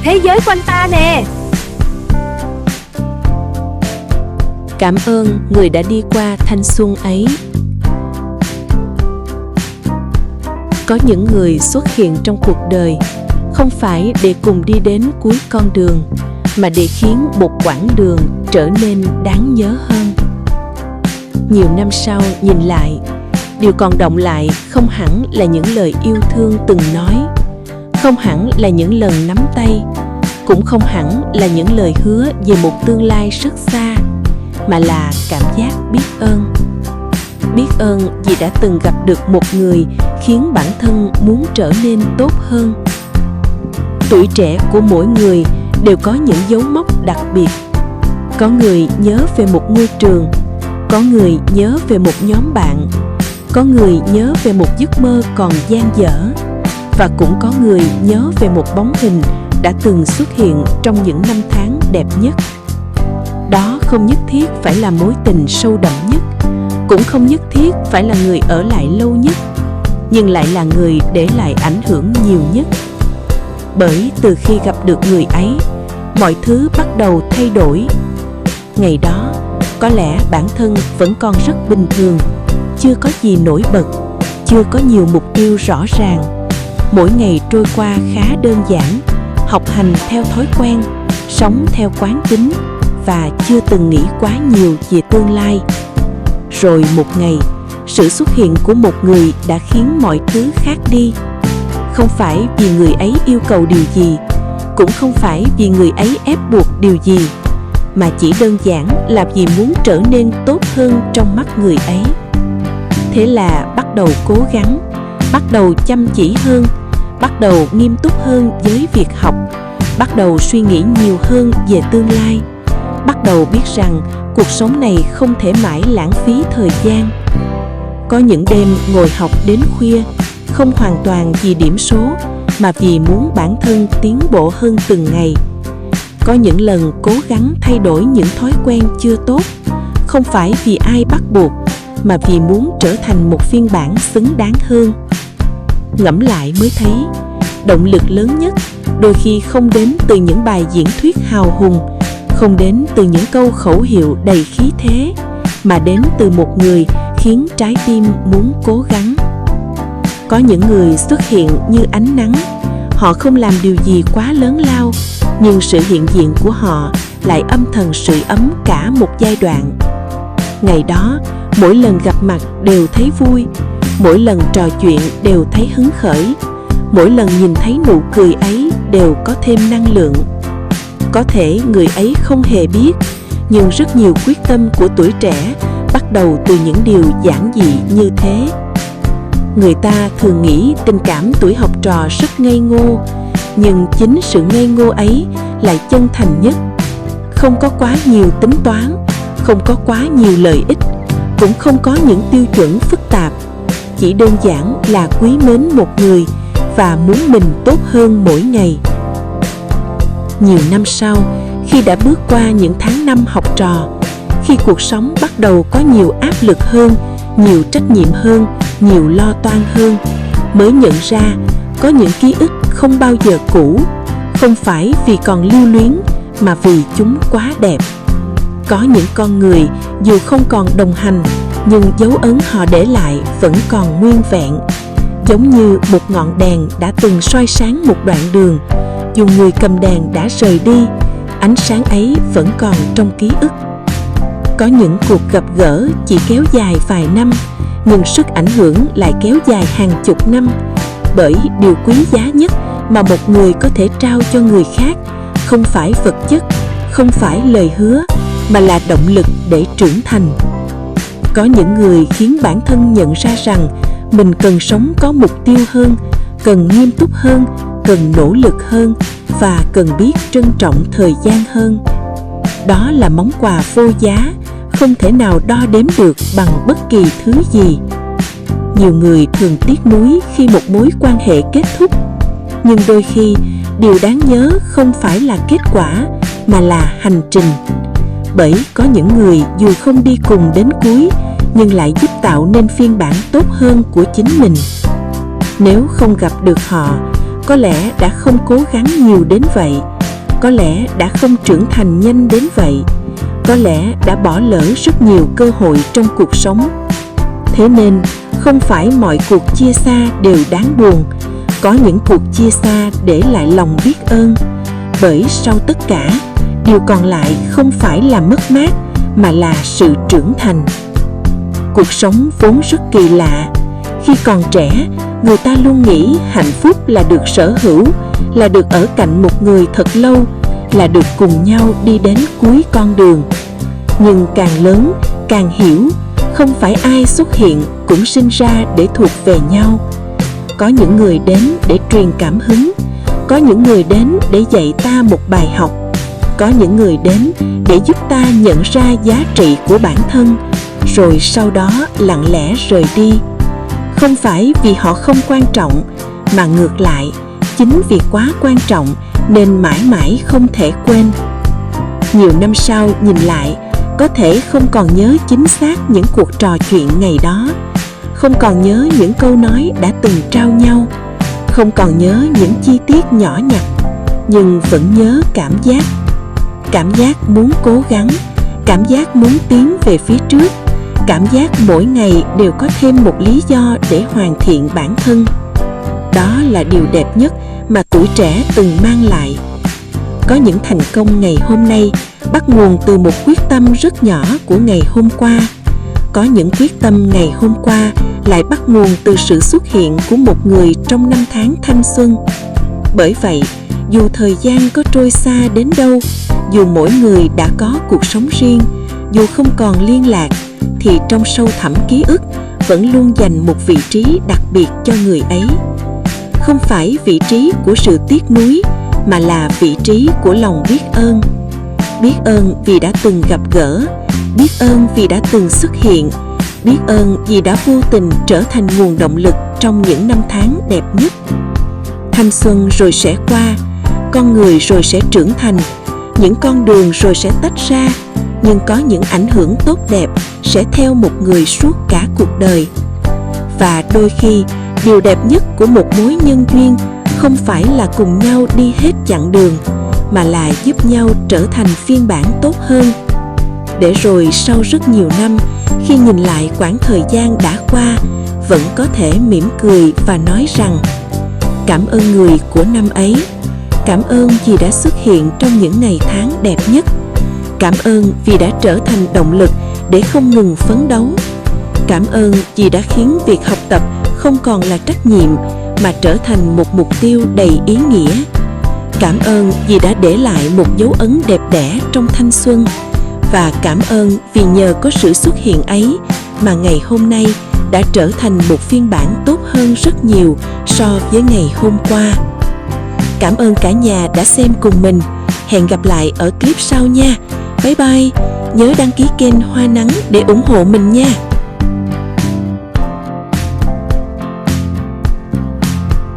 thế giới quanh ta nè. Cảm ơn người đã đi qua thanh xuân ấy. Có những người xuất hiện trong cuộc đời không phải để cùng đi đến cuối con đường, mà để khiến một quãng đường trở nên đáng nhớ hơn. Nhiều năm sau nhìn lại, điều còn đọng lại không hẳn là những lời yêu thương từng nói, không hẳn là những lần nắm tay, cũng không hẳn là những lời hứa về một tương lai rất xa, mà là cảm giác biết ơn. Biết ơn vì đã từng gặp được một người khiến bản thân muốn trở nên tốt hơn. Tuổi trẻ của mỗi người đều có những dấu mốc đặc biệt. Có người nhớ về một ngôi trường, có người nhớ về một nhóm bạn, có người nhớ về một giấc mơ còn dang dở, và cũng có người nhớ về một bóng hình đã từng xuất hiện trong những năm tháng đẹp nhất. Đó không nhất thiết phải là mối tình sâu đậm nhất, cũng không nhất thiết phải là người ở lại lâu nhất, nhưng lại là người để lại ảnh hưởng nhiều nhất. Bởi từ khi gặp được người ấy, mọi thứ bắt đầu thay đổi. Ngày đó, có lẽ bản thân vẫn còn rất bình thường, chưa có gì nổi bật, chưa có nhiều mục tiêu rõ ràng. Mỗi ngày trôi qua khá đơn giản, học hành theo thói quen, sống theo quán tính, và chưa từng nghĩ quá nhiều về tương lai. Rồi một ngày, sự xuất hiện của một người đã khiến mọi thứ khác đi. Không phải vì người ấy yêu cầu điều gì, cũng không phải vì người ấy ép buộc điều gì, mà chỉ đơn giản là vì muốn trở nên tốt hơn trong mắt người ấy. Thế là bắt đầu cố gắng, bắt đầu chăm chỉ hơn, bắt đầu nghiêm túc hơn với việc học, bắt đầu suy nghĩ nhiều hơn về tương lai, bắt đầu biết rằng cuộc sống này không thể mãi lãng phí thời gian. Có những đêm ngồi học đến khuya, không hoàn toàn vì điểm số, mà vì muốn bản thân tiến bộ hơn từng ngày. Có những lần cố gắng thay đổi những thói quen chưa tốt, không phải vì ai bắt buộc, mà vì muốn trở thành một phiên bản xứng đáng hơn. Ngẫm lại mới thấy, động lực lớn nhất đôi khi không đến từ những bài diễn thuyết hào hùng, không đến từ những câu khẩu hiệu đầy khí thế, mà đến từ một người khiến trái tim muốn cố gắng. Có những người xuất hiện như ánh nắng, họ không làm điều gì quá lớn lao, nhưng sự hiện diện của họ lại âm thầm sưởi ấm cả một giai đoạn. Ngày đó, mỗi lần gặp mặt đều thấy vui, mỗi lần trò chuyện đều thấy hứng khởi, mỗi lần nhìn thấy nụ cười ấy đều có thêm năng lượng. Có thể người ấy không hề biết, nhưng rất nhiều quyết tâm của tuổi trẻ bắt đầu từ những điều giản dị như thế. Người ta thường nghĩ tình cảm tuổi học trò rất ngây ngô, nhưng chính sự ngây ngô ấy lại chân thành nhất. Không có quá nhiều tính toán, không có quá nhiều lợi ích, cũng không có những tiêu chuẩn phức tạp. Chỉ đơn giản là quý mến một người và muốn mình tốt hơn mỗi ngày. Nhiều năm sau, khi đã bước qua những tháng năm học trò, khi cuộc sống bắt đầu có nhiều áp lực hơn, nhiều trách nhiệm hơn, nhiều lo toan hơn, mới nhận ra có những ký ức không bao giờ cũ, không phải vì còn lưu luyến, mà vì chúng quá đẹp. Có những con người dù không còn đồng hành, nhưng dấu ấn họ để lại vẫn còn nguyên vẹn, giống như một ngọn đèn đã từng soi sáng một đoạn đường. Dù người cầm đèn đã rời đi, ánh sáng ấy vẫn còn trong ký ức. Có những cuộc gặp gỡ chỉ kéo dài vài năm, nhưng sức ảnh hưởng lại kéo dài hàng chục năm. Bởi điều quý giá nhất mà một người có thể trao cho người khác không phải vật chất, không phải lời hứa, mà là động lực để trưởng thành. Có những người khiến bản thân nhận ra rằng mình cần sống có mục tiêu hơn, cần nghiêm túc hơn, cần nỗ lực hơn, và cần biết trân trọng thời gian hơn. Đó là món quà vô giá, không thể nào đo đếm được bằng bất kỳ thứ gì. Nhiều người thường tiếc nuối khi một mối quan hệ kết thúc, nhưng đôi khi điều đáng nhớ không phải là kết quả, mà là hành trình. Bởi có những người dù không đi cùng đến cuối, nhưng lại giúp tạo nên phiên bản tốt hơn của chính mình. Nếu không gặp được họ, có lẽ đã không cố gắng nhiều đến vậy. có lẽ đã không trưởng thành nhanh đến vậy, có lẽ đã bỏ lỡ rất nhiều cơ hội trong cuộc sống. Thế nên, không phải mọi cuộc chia xa đều đáng buồn, có những cuộc chia xa để lại lòng biết ơn. Bởi sau tất cả, điều còn lại không phải là mất mát, mà là sự trưởng thành. Cuộc sống vốn rất kỳ lạ. Khi còn trẻ, người ta luôn nghĩ hạnh phúc là được sở hữu, là được ở cạnh một người thật lâu, là được cùng nhau đi đến cuối con đường. Nhưng càng lớn, càng hiểu, không phải ai xuất hiện cũng sinh ra để thuộc về nhau. Có những người đến để truyền cảm hứng, có những người đến để dạy ta một bài học, có những người đến để giúp ta nhận ra giá trị của bản thân, rồi sau đó lặng lẽ rời đi. Không phải vì họ không quan trọng, mà ngược lại, chính vì quá quan trọng nên mãi mãi không thể quên. Nhiều năm sau nhìn lại, có thể không còn nhớ chính xác những cuộc trò chuyện ngày đó, không còn nhớ những câu nói đã từng trao nhau, không còn nhớ những chi tiết nhỏ nhặt, nhưng vẫn nhớ cảm giác muốn cố gắng, cảm giác muốn tiến về phía trước, cảm giác mỗi ngày đều có thêm một lý do để hoàn thiện bản thân. Đó là điều đẹp nhất mà tuổi trẻ từng mang lại. Có những thành công ngày hôm nay bắt nguồn từ một quyết tâm rất nhỏ của ngày hôm qua. Có những quyết tâm ngày hôm qua lại bắt nguồn từ sự xuất hiện của một người trong năm tháng thanh xuân. Bởi vậy, dù thời gian có trôi xa đến đâu, dù mỗi người đã có cuộc sống riêng, dù không còn liên lạc, thì trong sâu thẳm ký ức vẫn luôn dành một vị trí đặc biệt cho người ấy. Không phải vị trí của sự tiếc nuối, mà là vị trí của lòng biết ơn. Biết ơn vì đã từng gặp gỡ, biết ơn vì đã từng xuất hiện, biết ơn vì đã vô tình trở thành nguồn động lực trong những năm tháng đẹp nhất. Thanh xuân rồi sẽ qua, con người rồi sẽ trưởng thành, những con đường rồi sẽ tách ra, nhưng có những ảnh hưởng tốt đẹp sẽ theo một người suốt cả cuộc đời. Và đôi khi, điều đẹp nhất của một mối nhân duyên không phải là cùng nhau đi hết chặng đường, mà là giúp nhau trở thành phiên bản tốt hơn. Để rồi sau rất nhiều năm, khi nhìn lại quãng thời gian đã qua, vẫn có thể mỉm cười và nói rằng: cảm ơn người của năm ấy, cảm ơn vì đã xuất hiện trong những ngày tháng đẹp nhất, cảm ơn vì đã trở thành động lực để không ngừng phấn đấu, cảm ơn vì đã khiến việc học tập không còn là trách nhiệm mà trở thành một mục tiêu đầy ý nghĩa. Cảm ơn vì đã để lại một dấu ấn đẹp đẽ trong thanh xuân, và cảm ơn vì nhờ có sự xuất hiện ấy mà ngày hôm nay đã trở thành một phiên bản tốt hơn rất nhiều so với ngày hôm qua. Cảm ơn cả nhà đã xem cùng mình. Hẹn gặp lại ở clip sau nha. Bye bye. Nhớ đăng ký kênh Hoa Nắng để ủng hộ mình nha.